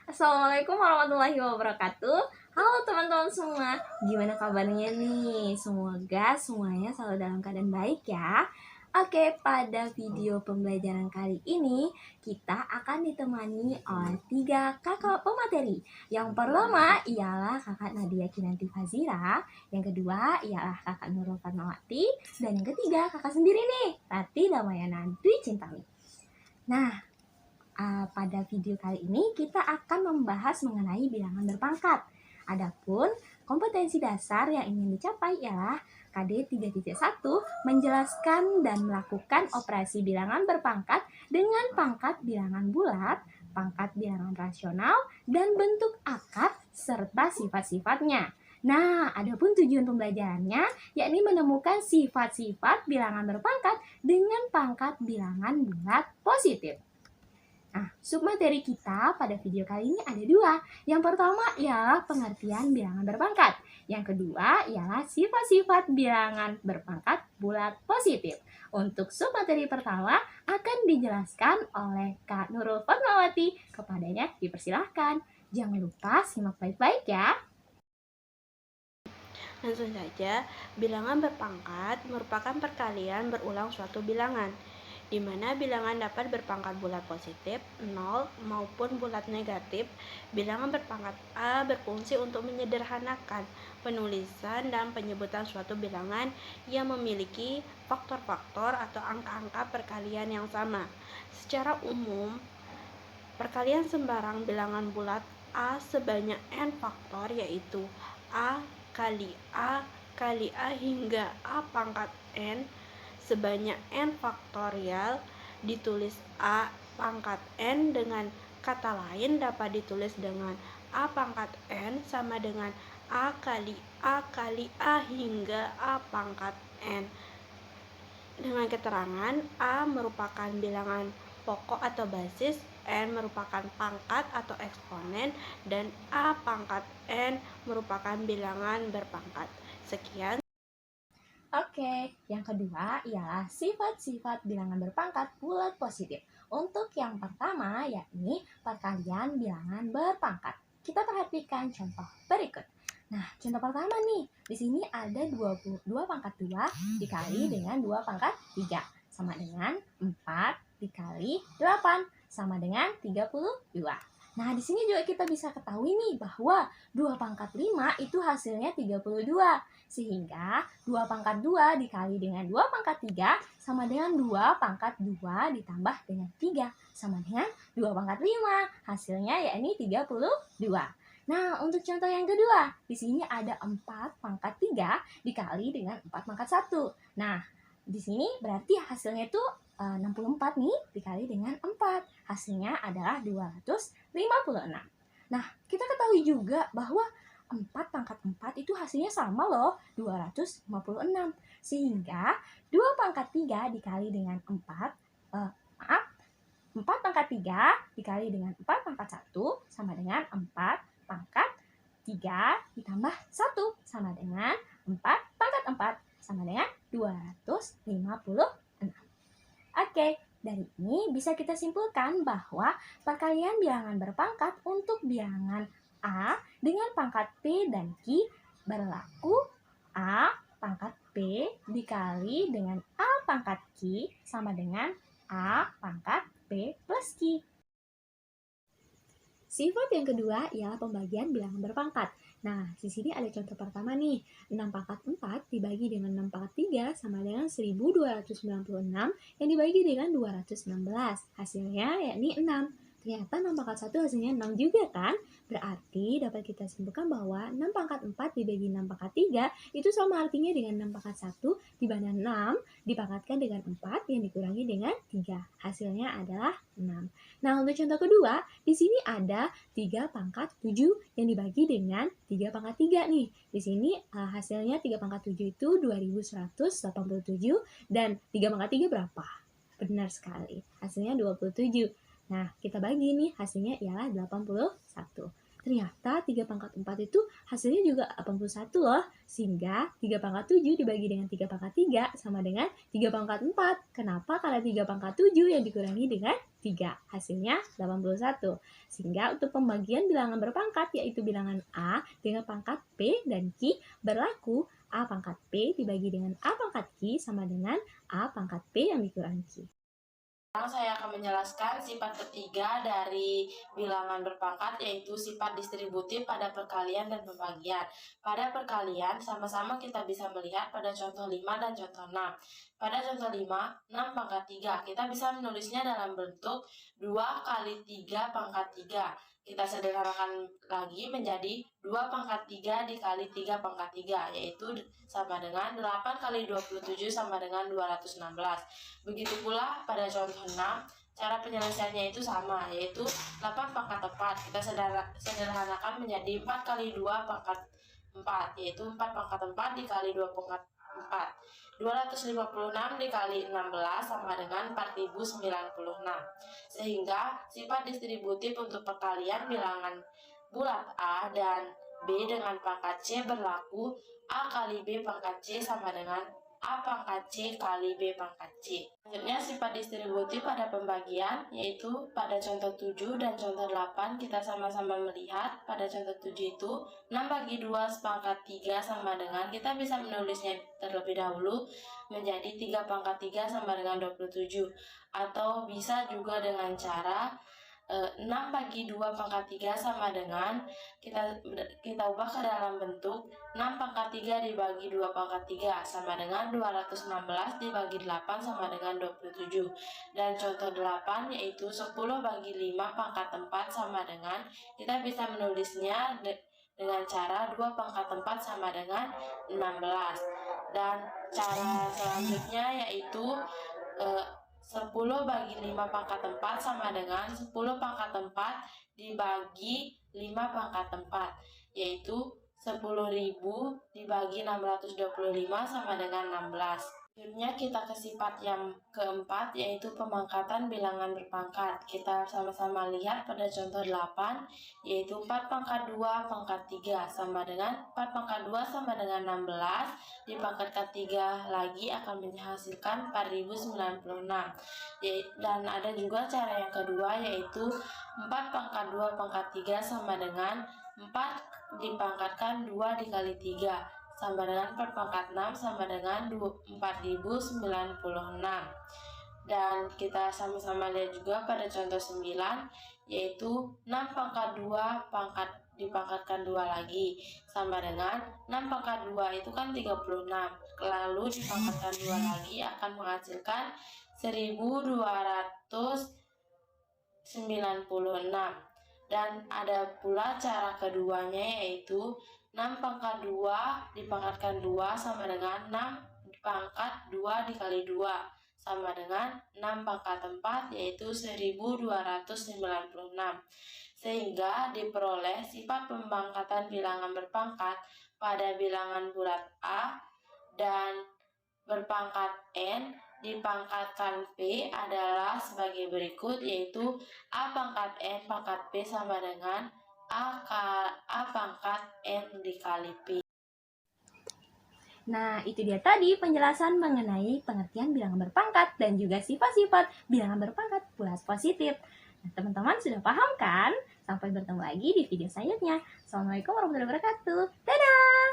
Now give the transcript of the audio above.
Assalamualaikum warahmatullahi wabarakatuh. Halo teman-teman semua, gimana kabarnya nih? Semoga semuanya selalu dalam keadaan baik ya. Oke, pada video pembelajaran kali ini kita akan ditemani oleh 3 kakak pemateri. Yang pertama ialah kakak Nadia Kinanti Fazira, yang kedua ialah kakak Nurul Fatmawati, dan yang ketiga kakak sendiri nih, Rati Damayana Dwi Cintami. Nah, pada video kali ini kita akan membahas mengenai bilangan berpangkat. Adapun kompetensi dasar yang ingin dicapai ialah KD 3.1 menjelaskan dan melakukan operasi bilangan berpangkat dengan pangkat bilangan bulat, pangkat bilangan rasional, dan bentuk akar serta sifat-sifatnya. Nah, adapun tujuan pembelajarannya yakni menemukan sifat-sifat bilangan berpangkat dengan pangkat bilangan bulat positif. Nah, submateri kita pada video kali ini ada 2. Yang pertama ialah pengertian bilangan berpangkat. Yang kedua ialah sifat-sifat bilangan berpangkat bulat positif. Untuk submateri pertama akan dijelaskan oleh Kak Nurul Fatmawati. Kepadanya dipersilahkan. Jangan lupa simak baik-baik ya. Langsung saja, bilangan berpangkat merupakan perkalian berulang suatu bilangan, di mana bilangan dapat berpangkat bulat positif, 0, maupun bulat negatif. Bilangan berpangkat A berfungsi untuk menyederhanakan penulisan dan penyebutan suatu bilangan yang memiliki faktor-faktor atau angka-angka perkalian yang sama. Secara umum, perkalian sembarang bilangan bulat A sebanyak n faktor, yaitu A kali A hingga A pangkat N sebanyak N faktorial, ditulis A pangkat N. Dengan kata lain dapat ditulis dengan A pangkat N sama dengan A kali A hingga A pangkat N. Dengan keterangan A merupakan bilangan pokok atau basis, N merupakan pangkat atau eksponen, dan A pangkat N merupakan bilangan berpangkat. Sekian. Oke, yang kedua ialah sifat-sifat bilangan berpangkat bulat positif. Untuk yang pertama yakni perkalian bilangan berpangkat. Kita perhatikan contoh berikut. Nah, contoh pertama nih, di sini ada 22 pangkat 2 dikali dengan 2 pangkat 3 sama dengan 4 dikali 8 sama dengan 32. Nah, di sini juga kita bisa ketahui nih bahwa 2 pangkat 5 itu hasilnya 32. Sehingga 2 pangkat 2 dikali dengan 2 pangkat 3 sama dengan 2 pangkat 2 ditambah dengan 3 sama dengan 2 pangkat 5. Hasilnya yakni 32. Nah, untuk contoh yang kedua, di sini ada 4 pangkat 3 dikali dengan 4 pangkat 1. Nah, di sini berarti hasilnya itu 64 nih dikali dengan 4. Hasilnya adalah 256. Nah, kita ketahui juga bahwa 4 pangkat 4 itu hasilnya sama loh, 256. Sehingga 2 pangkat 3 dikali dengan 4 pangkat 3 dikali dengan 4 pangkat 1 sama dengan 4 pangkat 3 ditambah 1 sama dengan 4 pangkat 4 sama dengan 256. Oke, dari ini bisa kita simpulkan bahwa perkalian bilangan berpangkat untuk bilangan A dengan pangkat P dan Q berlaku A pangkat P dikali dengan A pangkat Q sama dengan A pangkat P plus Q. Sifat yang kedua ialah pembagian bilangan berpangkat. Nah, di sini ada contoh pertama nih. 6 pangkat 4 dibagi dengan 6 pangkat 3 sama dengan 1296 yang dibagi dengan 216. Hasilnya yakni 6. Ternyata 6 pangkat 1 hasilnya 6 juga kan? Berarti dapat kita simpulkan bahwa 6 pangkat 4 dibagi 6 pangkat 3 itu sama artinya dengan 6 pangkat 1 di mana 6 dipangkatkan dengan 4 yang dikurangi dengan 3. Hasilnya adalah 6. Nah, untuk contoh kedua, di sini ada 3 pangkat 7 yang dibagi dengan 3 pangkat 3 nih. Di sini hasilnya 3 pangkat 7 itu 2187 dan 3 pangkat 3 berapa? Benar sekali, hasilnya 27. Nah, kita bagi nih, hasilnya ialah 81. Ternyata 3 pangkat 4 itu hasilnya juga 81 loh. Sehingga 3 pangkat 7 dibagi dengan 3 pangkat 3 sama dengan 3 pangkat 4. Kenapa? Karena 3 pangkat 7 yang dikurangi dengan 3. Hasilnya 81. Sehingga untuk pembagian bilangan berpangkat yaitu bilangan A dengan pangkat P dan Q berlaku A pangkat P dibagi dengan A pangkat Q sama dengan A pangkat P yang dikurang Q. Sekarang saya akan menjelaskan sifat ketiga dari bilangan berpangkat, yaitu sifat distributif pada perkalian dan pembagian. Pada perkalian, sama-sama kita bisa melihat pada contoh 5 dan contoh 6. Pada contoh 5, 6 pangkat 3. Kita bisa menulisnya dalam bentuk 2 kali 3 pangkat 3. Kita sederhanakan lagi menjadi 2 pangkat 3 dikali 3 pangkat 3, yaitu sama dengan 8 kali 27 sama dengan 216. Begitu pula pada contoh 6, cara penyelesaiannya itu sama, yaitu 8 pangkat 4. Kita sederhanakan menjadi 4 kali 2 pangkat 4, yaitu 4 pangkat 4 dikali 2 pangkat 4. 256 dikali 16 sama dengan 4096. Sehingga sifat distributif untuk perkalian bilangan bulat A dan B dengan pangkat C berlaku A kali B pangkat C sama dengan A pangkat C kali B pangkat C. Selanjutnya sifat distributif pada pembagian, yaitu pada contoh 7 dan contoh 8 kita sama-sama melihat. Pada contoh 7 itu 6 bagi 2 sepangkat 3 sama dengan, kita bisa menulisnya terlebih dahulu menjadi 3 pangkat 3 sama dengan 27. Atau bisa juga dengan cara 6 bagi 2 pangkat 3 sama dengan, kita ubah ke dalam bentuk 6 pangkat 3 dibagi 2 pangkat 3 sama dengan 216 dibagi 8 sama dengan 27. Dan contoh 8 yaitu 10 bagi 5 pangkat 4 sama dengan, kita bisa menulisnya dengan cara 2 pangkat 4 sama dengan 16. Dan cara selanjutnya yaitu 10 bagi 5 pangkat 4 sama dengan 10 pangkat 4 dibagi 5 pangkat 4, yaitu 10.000 dibagi 625 sama dengan 16. Selanjutnya kita ke sifat yang keempat, yaitu pemangkatan bilangan berpangkat. Kita sama-sama lihat pada contoh 8, yaitu 4 pangkat 2 pangkat 3 sama dengan 4 pangkat 2 sama dengan 16, dipangkatkan 3 lagi akan menghasilkan 4096. Dan ada juga cara yang kedua, yaitu 4 pangkat 2 pangkat 3 sama dengan 4 dipangkatkan 2 dikali 3 sama dengan 4 pangkat 6 sama dengan 4096. Dan kita sama-sama lihat juga pada contoh 9, yaitu 6 pangkat 2 pangkat dipangkatkan 2 lagi sama dengan 6 pangkat 2 itu kan 36, lalu dipangkatkan 2 lagi akan menghasilkan 1296. Dan ada pula cara keduanya, yaitu 6 pangkat 2 dipangkatkan 2 sama dengan 6 pangkat 2 dikali 2 sama dengan 6 pangkat 4, yaitu 1296. Sehingga diperoleh sifat pemangkatan bilangan berpangkat pada bilangan bulat A dan berpangkat N dipangkatkan P adalah sebagai berikut, yaitu A pangkat N pangkat P sama dengan A pangkat N dikali P. Nah, itu dia tadi penjelasan mengenai pengertian bilangan berpangkat dan juga sifat-sifat bilangan berpangkat bulat positif. Nah, teman-teman sudah paham kan? Sampai bertemu lagi di video selanjutnya. Assalamualaikum warahmatullahi wabarakatuh. Dadah!